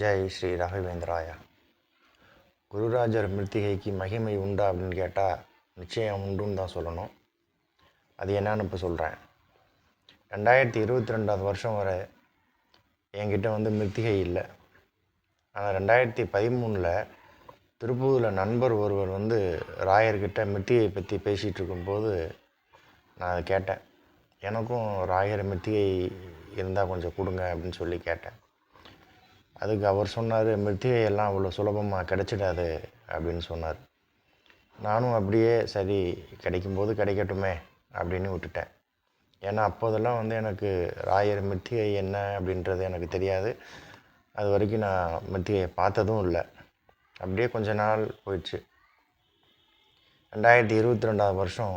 ஜெய் ஸ்ரீ ராகவேந்திராயா. குருராஜர் மிருத்திகைக்கு மகிமை உண்டா அப்படின்னு கேட்டால் நிச்சயம் உண்டுன்னு தான் சொல்லணும். அது என்னன்னு இப்போ சொல்கிறேன். 2022 வருஷம் வரை என்கிட்ட மிருத்திகை இல்லை. ஆனால் 2013 திருப்பூரில் நண்பர் ஒருவர் ராயர்கிட்ட மிருத்திகை பற்றி பேசிகிட்டு இருக்கும்போது நான் அதை கேட்டேன். எனக்கும் ராயர் மிருத்திகை இருந்தால் கொஞ்சம் கொடுங்க அப்படின்னு சொல்லி கேட்டேன். அதுக்கு அவர் சொன்னார், மிருத்திகை எல்லாம் அவ்வளோ சுலபமாக கிடச்சிடாது அப்படின்னு சொன்னார். நானும் அப்படியே சரி கிடைக்கும்போது கிடைக்கட்டுமே அப்படின்னு விட்டுட்டேன். ஏன்னா அப்போதெல்லாம் எனக்கு ராயர் மிருத்திகை என்ன அப்படின்றது எனக்கு தெரியாது. அது வரைக்கும் நான் மிருத்திகையை பார்த்ததும் இல்லை. அப்படியே கொஞ்ச நாள் போயிடுச்சு. 2022 வருஷம்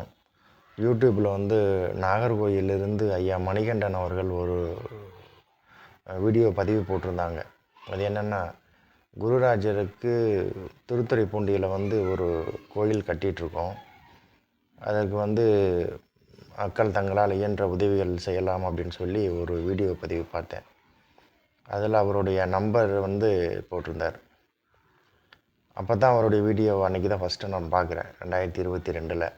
யூடியூப்பில் நாகர்கோயிலிருந்து ஐயா மணிகண்டன் அவர்கள் ஒரு வீடியோ பதிவு போட்டிருந்தாங்க. அது என்னென்னா, குருராஜருக்கு திருத்துறைப்பூண்டியில் ஒரு கோயில் கட்டிகிட்ருக்கோம். அதற்கு மக்கள் தங்களால் இயன்ற உதவிகள் செய்யலாம் அப்படின்னு சொல்லி ஒரு வீடியோ பதிவு பார்த்தேன். அதில் அவருடைய நம்பர் போட்டிருந்தார். அப்போ தான் அவருடைய வீடியோ அன்றைக்கி தான் ஃபஸ்ட்டு நான் பார்க்குறேன் 2022.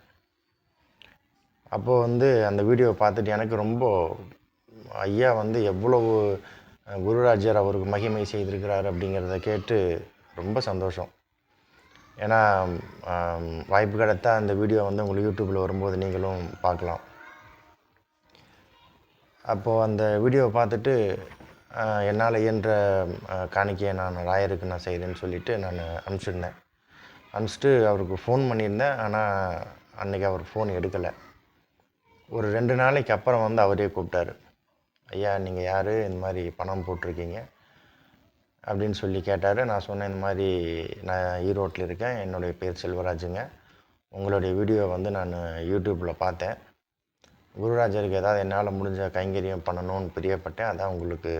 அப்போது அந்த வீடியோவை பார்த்துட்டு எனக்கு ரொம்ப ஐயா எவ்வளவு குருராஜர் அவருக்கு மகிமை செய்திருக்கிறார் அப்படிங்கிறத கேட்டு ரொம்ப சந்தோஷம். ஏன்னா வாய்ப்பு கிடைத்தா அந்த வீடியோ உங்களுக்கு யூடியூப்பில் வரும்போது நீங்களும் பார்க்கலாம். அப்போது அந்த வீடியோவை பார்த்துட்டு என்னால் இயன்ற காணிக்கையை நான் ராயருக்கு நான் செய்கிறேன்னு சொல்லிவிட்டு நான் அனுப்பிச்சிருந்தேன். அனுப்பிச்சிட்டு அவருக்கு ஃபோன் பண்ணியிருந்தேன். ஆனால் அன்றைக்கி அவர் ஃபோன் எடுக்கலை. ஒரு 2 நாளைக்கு அப்புறம் அவரே கூப்பிட்டாரு. ஐயா, நீங்கள் யார், இந்த மாதிரி பணம் போட்டிருக்கீங்க அப்படின்னு சொல்லி கேட்டார். நான் சொன்னேன், இந்த மாதிரி நான் ஈரோட்டில் இருக்கேன், என்னுடைய பேர் செல்வராஜுங்க, உங்களுடைய வீடியோ நான் யூடியூப்பில் பார்த்தேன். குருராஜருக்கு ஏதாவது என்னால் முடிஞ்ச கைங்கரியம் பண்ணணும்னு பிரியப்பட்டேன், அதான் உங்களுக்கு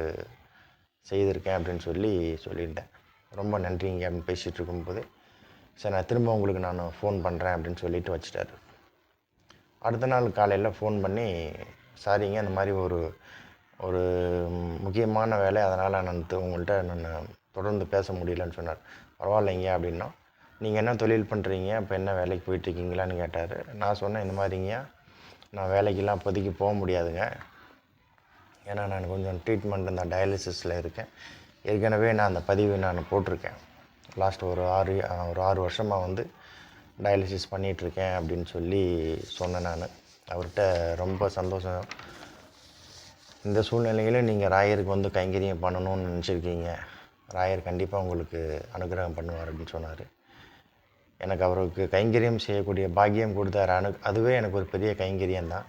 செய்திருக்கேன் அப்படின்னு சொல்லியிருந்தேன். ரொம்ப நன்றிங்க அப்படின்னு பேசிகிட்டு இருக்கும்போது, சரி நான் திரும்ப உங்களுக்கு நான் ஃபோன் பண்ணுறேன் அப்படின்னு சொல்லிட்டு வச்சுட்டாரு. அடுத்த நாள் காலையில் ஃபோன் பண்ணி, சாரிங்க, இந்த மாதிரி ஒரு முக்கியமான வேலை, அதனால் நான் உங்கள்கிட்ட நான் தொடர்ந்து பேச முடியலன்னு சொன்னார். பரவாயில்லைங்க அப்படின்னா, நீங்கள் என்ன தொழில் பண்ணுறீங்க, இப்போ என்ன வேலைக்கு போயிட்டுருக்கீங்களான்னு கேட்டார். நான் சொன்னேன், இந்த மாதிரிங்க, நான் வேலைக்கெல்லாம் இப்போதைக்கு போக முடியாதுங்க. ஏன்னா நான் கொஞ்சம் ட்ரீட்மெண்ட் இந்த டயாலிசிஸில் இருக்கேன். ஏற்கனவே நான் அந்த பதிவு நான் போட்டிருக்கேன். லாஸ்ட் ஒரு 6 வருஷமாக டயாலிசிஸ் பண்ணிகிட்ருக்கேன் அப்படின்னு சொன்னேன். நான் அவர்கிட்ட ரொம்ப சந்தோஷம், இந்த சூழ்நிலையில் நீங்கள் ராயருக்கு கைங்கரியம் பண்ணணும்னு நினச்சிருக்கீங்க, ராயர் கண்டிப்பாக உங்களுக்கு அனுகிரகம் பண்ணுவார் அப்படின்னு சொன்னார். எனக்கு அவருக்கு கைங்கரியம் செய்யக்கூடிய பாக்கியம் கொடுத்தாரு. அதுவே எனக்கு ஒரு பெரிய கைங்கரியம் தான்.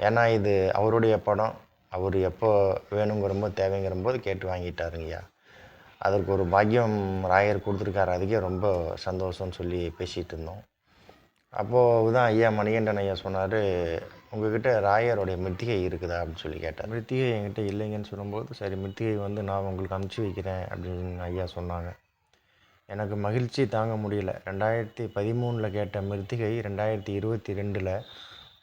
ஏன்னா இது அவருடைய படம், அவர் எப்போ வேணுங்கிறம்போது தேவைங்கிறம்போது கேட்டு வாங்கிட்டாருங்கய்யா. அதற்கு ஒரு பாக்கியம் ராயர் கொடுத்துருக்காரு. அதுக்கே ரொம்ப சந்தோஷம்னு சொல்லி பேசிகிட்டு இருந்தோம். அப்போது தான் ஐயா மணிகண்டன் ஐயா சொன்னார், உங்கள்கிட்ட ராயருடைய மிருத்திகை இருக்குதா அப்படின்னு சொல்லி கேட்டார். மிருத்திகை என்கிட்ட இல்லைங்கன்னு சொல்லும்போது, சரி மிருத்திகை நான் உங்களுக்கு அனுப்பிச்சி வைக்கிறேன் அப்படின்னு ஐயா சொன்னாங்க. எனக்கு மகிழ்ச்சி தாங்க முடியல. 2013 கேட்ட மிருத்திகை 2022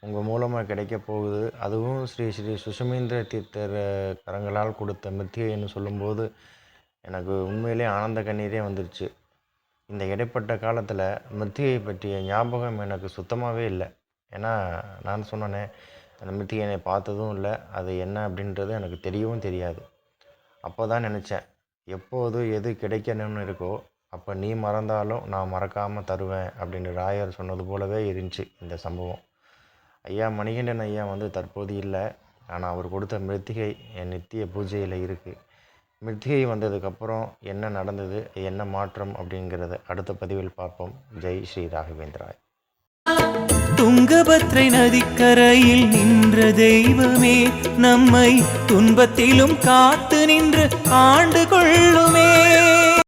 உங்கள் மூலமாக கிடைக்க போகுது. அதுவும் ஸ்ரீ ஸ்ரீ சுஷமேந்திர தீர்த்தர் கரங்களால் கொடுத்த மிருத்திகைன்னு சொல்லும்போது எனக்கு உண்மையிலே ஆனந்த கண்ணீரே வந்துருச்சு. இந்த இடைப்பட்ட காலத்தில் மிருத்திகை பற்றிய ஞாபகம் எனக்கு சுத்தமாகவே இல்லை. ஏன்னா நான் சொன்னேனே, அந்த மிருத்திகை என்னை பார்த்ததும் இல்லை, அது என்ன அப்படின்றது எனக்கு தெரியவும் தெரியாது. அப்போ தான் நினச்சேன், எப்போது எது கிடைக்கணும்னு இருக்கோ அப்போ நீ மறந்தாலும் நான் மறக்காமல் தருவேன் அப்படின்னு ராயர் சொன்னது போலவே இருந்துச்சு இந்த சம்பவம். ஐயா மணிகண்டன் ஐயா தற்போது இல்லை. ஆனால் அவர் கொடுத்த மிருத்திகை என் நித்திய பூஜையில் இருக்குது. மிருத்திகை வந்ததுக்கப்புறம் என்ன நடந்தது, என்ன மாற்றம் அப்படிங்கிறத அடுத்த பதிவில் பார்ப்போம். ஜெய் ஸ்ரீ ராகவேந்திராய். துங்கபத்ரை நதிக்கரையில் நின்ற தெய்வமே, நம்மை துன்பத்திலும் காத்து நின்று ஆண்டு கொள்ளுமே.